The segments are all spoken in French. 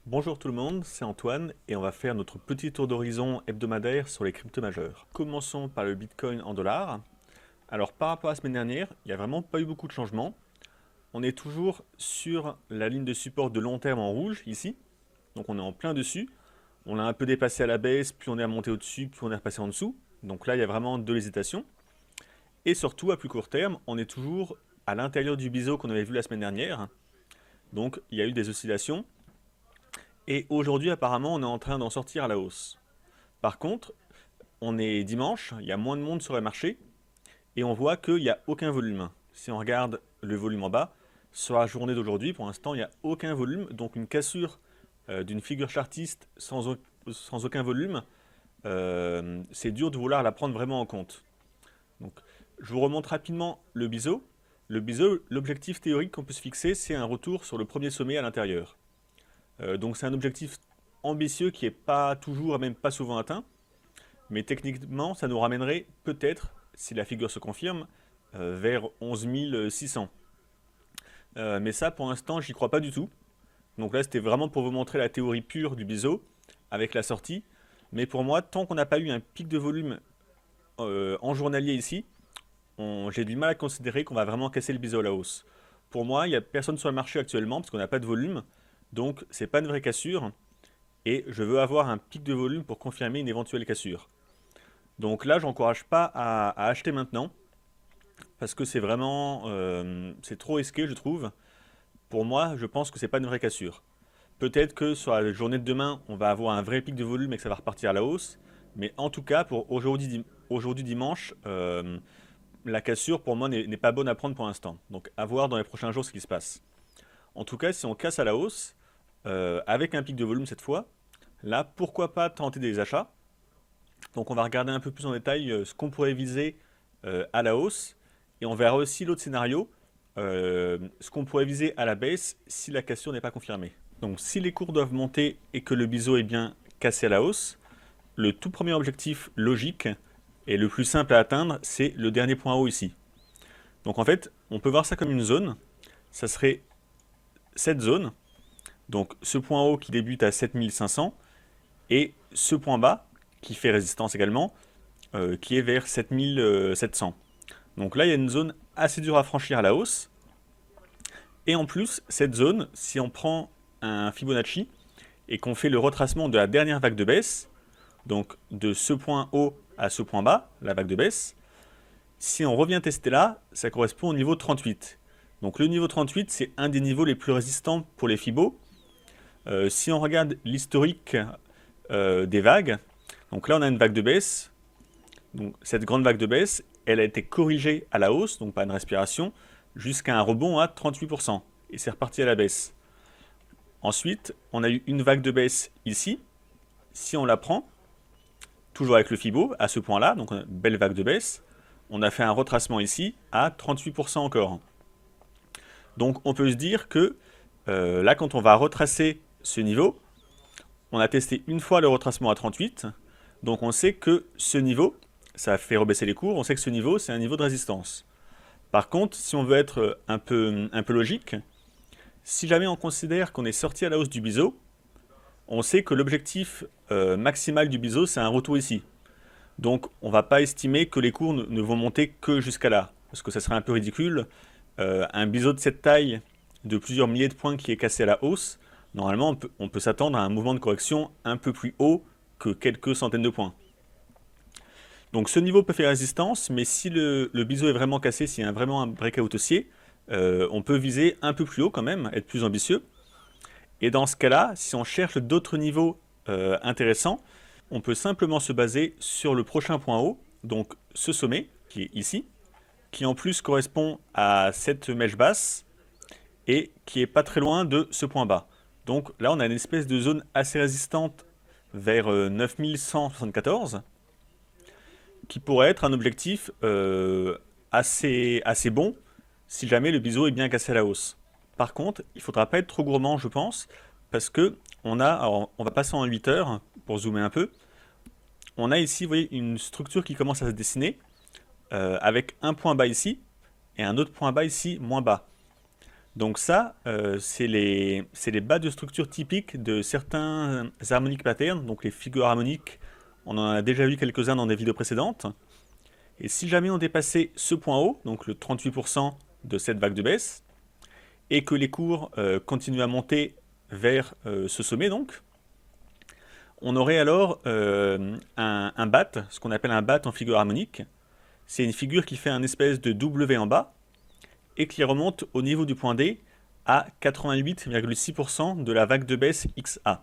Bonjour tout le monde, c'est Antoine et on va faire notre petit tour d'horizon hebdomadaire sur les cryptos majeures. Commençons par le Bitcoin en dollars. Alors par rapport à la semaine dernière, il n'y a vraiment pas eu beaucoup de changements. On est toujours sur la ligne de support de long terme en rouge ici, donc on est en plein dessus. On l'a un peu dépassé à la baisse, puis on est remonté au-dessus, puis on est repassé en dessous. Donc là il y a vraiment de l'hésitation. Et surtout à plus court terme, on est toujours à l'intérieur du biseau qu'on avait vu la semaine dernière. Donc il y a eu des oscillations. Et aujourd'hui, apparemment, on est en train d'en sortir à la hausse. Par contre, on est dimanche, il y a moins de monde sur le marché, et on voit qu'il n'y a aucun volume. Si on regarde le volume en bas, sur la journée d'aujourd'hui, pour l'instant, il n'y a aucun volume, donc une cassure d'une figure chartiste sans aucun volume, c'est dur de vouloir la prendre vraiment en compte. Donc, je vous remonte rapidement le biseau. Le biseau, l'objectif théorique qu'on peut se fixer, c'est un retour sur le premier sommet à l'intérieur. Donc c'est un objectif ambitieux qui n'est pas toujours et même pas souvent atteint, mais techniquement ça nous ramènerait peut-être, si la figure se confirme, vers 11 600. Mais ça pour l'instant j'y crois pas du tout. Donc là c'était vraiment pour vous montrer la théorie pure du biseau avec la sortie. Mais pour moi, tant qu'on n'a pas eu un pic de volume en journalier ici, j'ai du mal à considérer qu'on va vraiment casser le biseau à la hausse. Pour moi, il n'y a personne sur le marché actuellement parce qu'on n'a pas de volume. Donc c'est pas une vraie cassure et je veux avoir un pic de volume pour confirmer une éventuelle cassure. Donc là j'encourage pas à acheter maintenant parce que c'est vraiment c'est trop risqué je trouve. Pour moi je pense que c'est pas une vraie cassure. Peut-être que sur la journée de demain on va avoir un vrai pic de volume et que ça va repartir à la hausse. Mais en tout cas pour aujourd'hui dimanche, la cassure pour moi n'est pas bonne à prendre pour l'instant. Donc à voir dans les prochains jours ce qui se passe. En tout cas si on casse à la hausse, avec un pic de volume cette fois, là pourquoi pas tenter des achats. Donc on va regarder un peu plus en détail ce qu'on pourrait viser à la hausse, et on verra aussi l'autre scénario, ce qu'on pourrait viser à la baisse si la cassure n'est pas confirmée. Donc si les cours doivent monter et que le biseau est bien cassé à la hausse, le tout premier objectif logique et le plus simple à atteindre, c'est le dernier point haut ici. Donc en fait, on peut voir ça comme une zone, ça serait cette zone. Donc ce point haut qui débute à 7500 et ce point bas qui fait résistance également, qui est vers 7700. Donc là il y a une zone assez dure à franchir à la hausse. Et en plus cette zone, si on prend un Fibonacci et qu'on fait le retracement de la dernière vague de baisse, donc de ce point haut à ce point bas, la vague de baisse, si on revient tester là, ça correspond au niveau 38. Donc le niveau 38 c'est un des niveaux les plus résistants pour les Fibos. Si on regarde l'historique des vagues, donc là on a une vague de baisse, donc cette grande vague de baisse, elle a été corrigée à la hausse, donc pas une respiration, jusqu'à un rebond à 38%, et c'est reparti à la baisse. Ensuite, on a eu une vague de baisse ici, si on la prend, toujours avec le Fibo, à ce point-là, donc une belle vague de baisse, on a fait un retracement ici à 38% encore. Donc on peut se dire que là quand on va retracer ce niveau, on a testé une fois le retracement à 38, donc on sait que ce niveau, ça fait rebaisser les cours, on sait que ce niveau, c'est un niveau de résistance. Par contre, si on veut être un peu logique, si jamais on considère qu'on est sorti à la hausse du biseau, on sait que l'objectif maximal du biseau, c'est un retour ici. Donc on ne va pas estimer que les cours ne vont monter que jusqu'à là, parce que ça serait un peu ridicule. Un biseau de cette taille, de plusieurs milliers de points qui est cassé à la hausse, normalement on peut s'attendre à un mouvement de correction un peu plus haut que quelques centaines de points. Donc ce niveau peut faire résistance, mais si le biseau est vraiment cassé, s'il y a vraiment un breakout haussier, on peut viser un peu plus haut quand même, être plus ambitieux. Et dans ce cas-là, si on cherche d'autres niveaux intéressants, on peut simplement se baser sur le prochain point haut, donc ce sommet qui est ici, qui en plus correspond à cette mèche basse et qui est pas très loin de ce point bas. Donc là on a une espèce de zone assez résistante vers 9174 qui pourrait être un objectif assez bon si jamais le biseau est bien cassé à la hausse. Par contre, il ne faudra pas être trop gourmand je pense, parce que alors, on va passer en 8 heures pour zoomer un peu. On a ici, vous voyez, une structure qui commence à se dessiner avec un point bas ici et un autre point bas ici, moins bas. Donc ça, c'est les bas de structure typiques de certains harmonic patterns, donc les figures harmoniques. On en a déjà vu quelques-uns dans des vidéos précédentes. Et si jamais on dépassait ce point haut, donc le 38% de cette vague de baisse, et que les cours continuent à monter vers ce sommet, donc, on aurait alors un bat, ce qu'on appelle un bat en figure harmonique. C'est une figure qui fait un espèce de W en bas, et qui remonte au niveau du point D à 88,6% de la vague de baisse XA.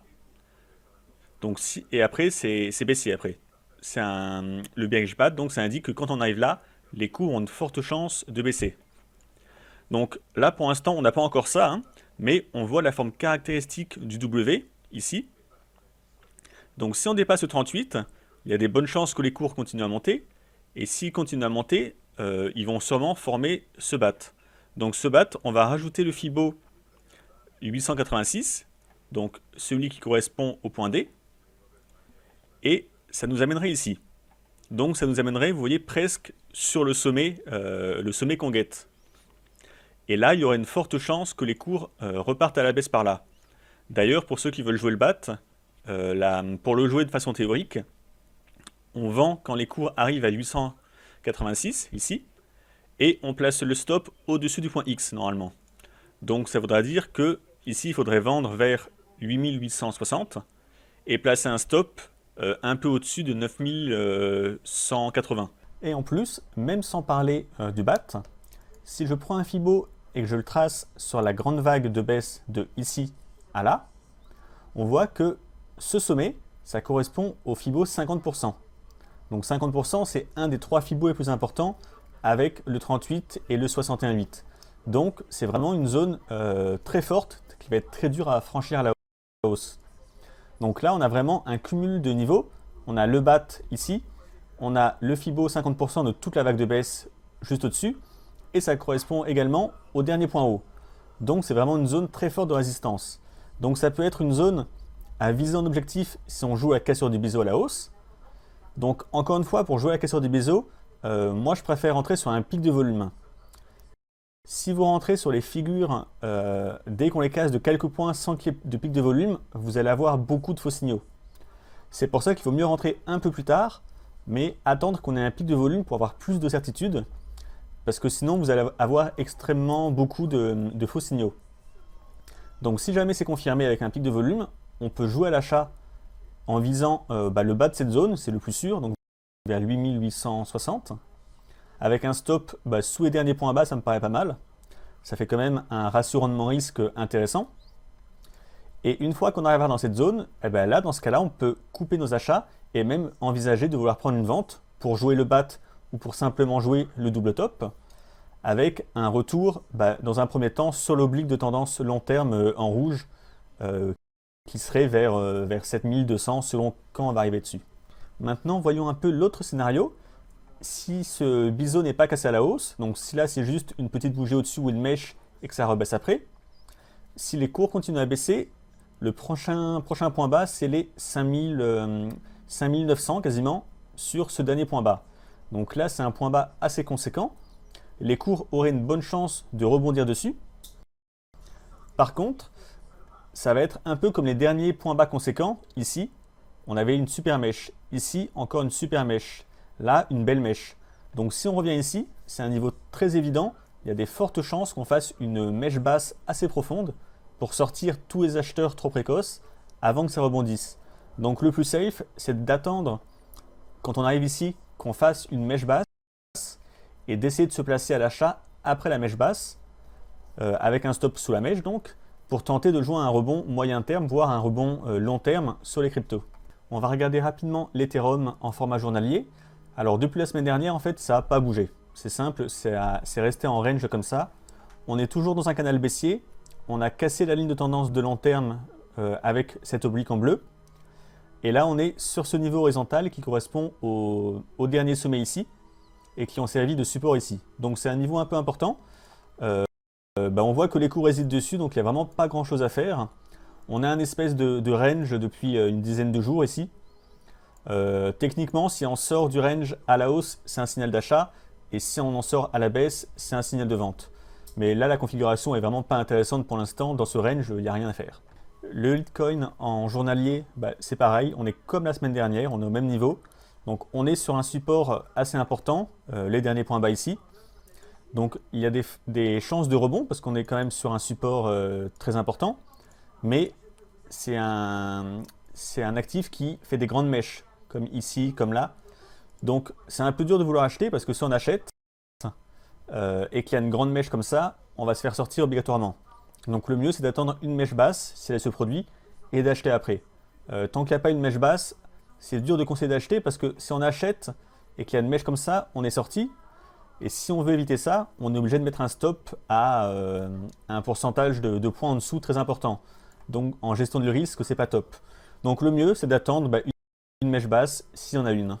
Donc et après, c'est baissier après. Le bearish bat, donc ça indique que quand on arrive là, les cours ont de fortes chances de baisser. Donc là, pour l'instant, on n'a pas encore ça, hein, mais on voit la forme caractéristique du W, ici. Donc si on dépasse le 38, il y a des bonnes chances que les cours continuent à monter, et s'ils continuent à monter, ils vont sûrement former ce bat. Donc ce bat, on va rajouter le Fibo 886, donc celui qui correspond au point D, et ça nous amènerait ici. Donc ça nous amènerait, vous voyez, presque sur le sommet qu'on guette. Et là, il y aurait une forte chance que les cours repartent à la baisse par là. D'ailleurs, pour ceux qui veulent jouer le bat, pour le jouer de façon théorique, on vend quand les cours arrivent à 886, ici, et on place le stop au-dessus du point X, normalement. Donc ça voudra dire que ici, il faudrait vendre vers 8860, et placer un stop un peu au-dessus de 9180. Et en plus, même sans parler du bat, si je prends un Fibo et que je le trace sur la grande vague de baisse de ici à là, on voit que ce sommet, ça correspond au Fibo 50%. Donc 50%, c'est un des 3 Fibos les plus importants avec le 38 et le 61,8. Donc c'est vraiment une zone très forte qui va être très dure à franchir à la hausse. Donc là, on a vraiment un cumul de niveaux. On a le bat ici, on a le Fibo 50% de toute la vague de baisse juste au-dessus, et ça correspond également au dernier point haut. Donc c'est vraiment une zone très forte de résistance. Donc ça peut être une zone à viser en objectif si on joue à cassure du biseau à la hausse. Donc encore une fois, pour jouer à cassure du biseau, moi je préfère rentrer sur un pic de volume. Si vous rentrez sur les figures, dès qu'on les casse de quelques points sans qu'il y ait de pic de volume, vous allez avoir beaucoup de faux signaux. C'est pour ça qu'il vaut mieux rentrer un peu plus tard, mais attendre qu'on ait un pic de volume pour avoir plus de certitude, parce que sinon vous allez avoir extrêmement beaucoup de faux signaux. Donc si jamais c'est confirmé avec un pic de volume, on peut jouer à l'achat en visant le bas de cette zone, c'est le plus sûr, donc vers 8860. Avec un stop sous les derniers points bas, ça me paraît pas mal. Ça fait quand même un ratio rendement-risque intéressant. Et une fois qu'on arrivera dans cette zone, là, dans ce cas-là, on peut couper nos achats et même envisager de vouloir prendre une vente pour jouer le bat ou pour simplement jouer le double top, avec un retour dans un premier temps sur l'oblique de tendance long terme en rouge, qui serait vers 7200 selon quand on va arriver dessus. Maintenant, voyons un peu l'autre scénario. Si ce biseau n'est pas cassé à la hausse, donc si là c'est juste une petite bougie au-dessus ou une mèche et que ça rebaisse après, si les cours continuent à baisser, le prochain point bas c'est les 5900 quasiment sur ce dernier point bas. Donc là c'est un point bas assez conséquent, les cours auraient une bonne chance de rebondir dessus. Par contre, ça va être un peu comme les derniers points bas conséquents. Ici, on avait une super mèche. Ici, encore une super mèche. Là, une belle mèche. Donc si on revient ici, c'est un niveau très évident. Il y a des fortes chances qu'on fasse une mèche basse assez profonde pour sortir tous les acheteurs trop précoces avant que ça rebondisse. Donc le plus safe, c'est d'attendre, quand on arrive ici, qu'on fasse une mèche basse et d'essayer de se placer à l'achat après la mèche basse, avec un stop sous la mèche donc, pour tenter de jouer un rebond moyen terme, voire un rebond long terme sur les cryptos. On va regarder rapidement l'Ethereum en format journalier. Alors depuis la semaine dernière, en fait, ça n'a pas bougé. C'est simple, c'est resté en range comme ça. On est toujours dans un canal baissier. On a cassé la ligne de tendance de long terme avec cette oblique en bleu. Et là, on est sur ce niveau horizontal qui correspond au dernier sommet ici et qui ont servi de support ici. Donc c'est un niveau un peu important. On voit que les cours résident dessus, donc il n'y a vraiment pas grand chose à faire. On a un espèce de range depuis une dizaine de jours ici. Techniquement, si on sort du range à la hausse, c'est un signal d'achat, et si on en sort à la baisse, c'est un signal de vente. Mais là, la configuration est vraiment pas intéressante pour l'instant. Dans ce range, il n'y a rien à faire. Le Litecoin en journalier, c'est pareil. On est comme la semaine dernière, on est au même niveau. Donc on est sur un support assez important, les derniers points bas ici. Donc il y a des chances de rebond parce qu'on est quand même sur un support très important. Mais c'est un actif qui fait des grandes mèches, comme ici, comme là. Donc c'est un peu dur de vouloir acheter parce que si on achète et qu'il y a une grande mèche comme ça, on va se faire sortir obligatoirement. Donc le mieux c'est d'attendre une mèche basse si elle se produit et d'acheter après. Tant qu'il n'y a pas une mèche basse, c'est dur de conseiller d'acheter parce que si on achète et qu'il y a une mèche comme ça, on est sorti. Et si on veut éviter ça, on est obligé de mettre un stop à un pourcentage de points en dessous très important. Donc en gestion de risque, c'est pas top. Donc le mieux, c'est d'attendre une mèche basse s'il y en a une.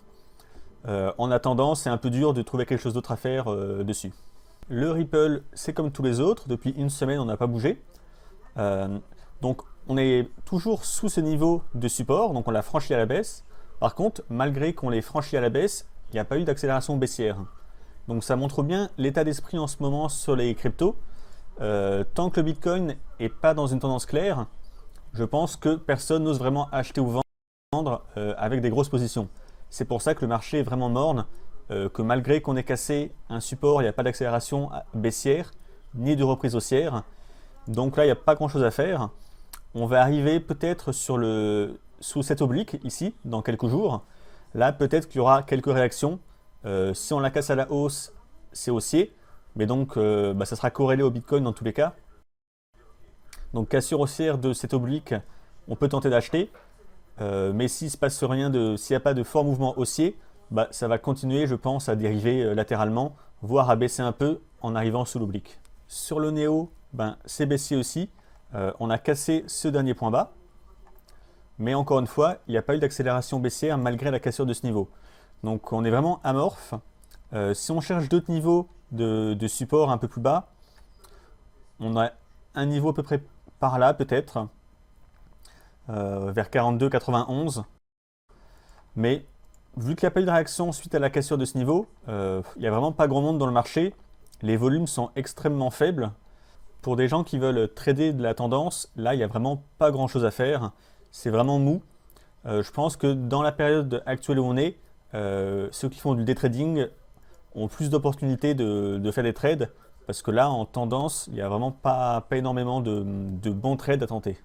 En attendant, c'est un peu dur de trouver quelque chose d'autre à faire dessus. Le Ripple, c'est comme tous les autres. Depuis une semaine, on n'a pas bougé. Donc on est toujours sous ce niveau de support, donc on l'a franchi à la baisse. Par contre, malgré qu'on l'ait franchi à la baisse, il n'y a pas eu d'accélération baissière. Donc ça montre bien l'état d'esprit en ce moment sur les cryptos. Tant que le Bitcoin n'est pas dans une tendance claire, je pense que personne n'ose vraiment acheter ou vendre avec des grosses positions. C'est pour ça que le marché est vraiment morne, que malgré qu'on ait cassé un support, il n'y a pas d'accélération baissière, ni de reprise haussière. Donc là, il n'y a pas grand chose à faire. On va arriver peut-être sous cette oblique ici, dans quelques jours. Là, peut-être qu'il y aura quelques réactions. Si on la casse à la hausse, c'est haussier. Mais donc, ça sera corrélé au Bitcoin dans tous les cas. Donc, cassure haussière de cette oblique, on peut tenter d'acheter. Mais s'il ne se passe rien, s'il n'y a pas de fort mouvement haussier, ça va continuer, je pense, à dériver latéralement, voire à baisser un peu en arrivant sous l'oblique. Sur le Néo, c'est baissier aussi. On a cassé ce dernier point bas. Mais encore une fois, il n'y a pas eu d'accélération baissière malgré la cassure de ce niveau. Donc on est vraiment amorphe. Si on cherche d'autres niveaux de support un peu plus bas, on a un niveau à peu près par là peut-être, vers 42,91. Mais vu qu'il n'y a pas eu de réaction suite à la cassure de ce niveau, il n'y a vraiment pas grand monde dans le marché. Les volumes sont extrêmement faibles. Pour des gens qui veulent trader de la tendance, là il n'y a vraiment pas grand chose à faire. C'est vraiment mou. Je pense que dans la période actuelle où on est, ceux qui font du day trading ont plus d'opportunités de faire des trades parce que là en tendance, il n'y a vraiment pas énormément de bons trades à tenter.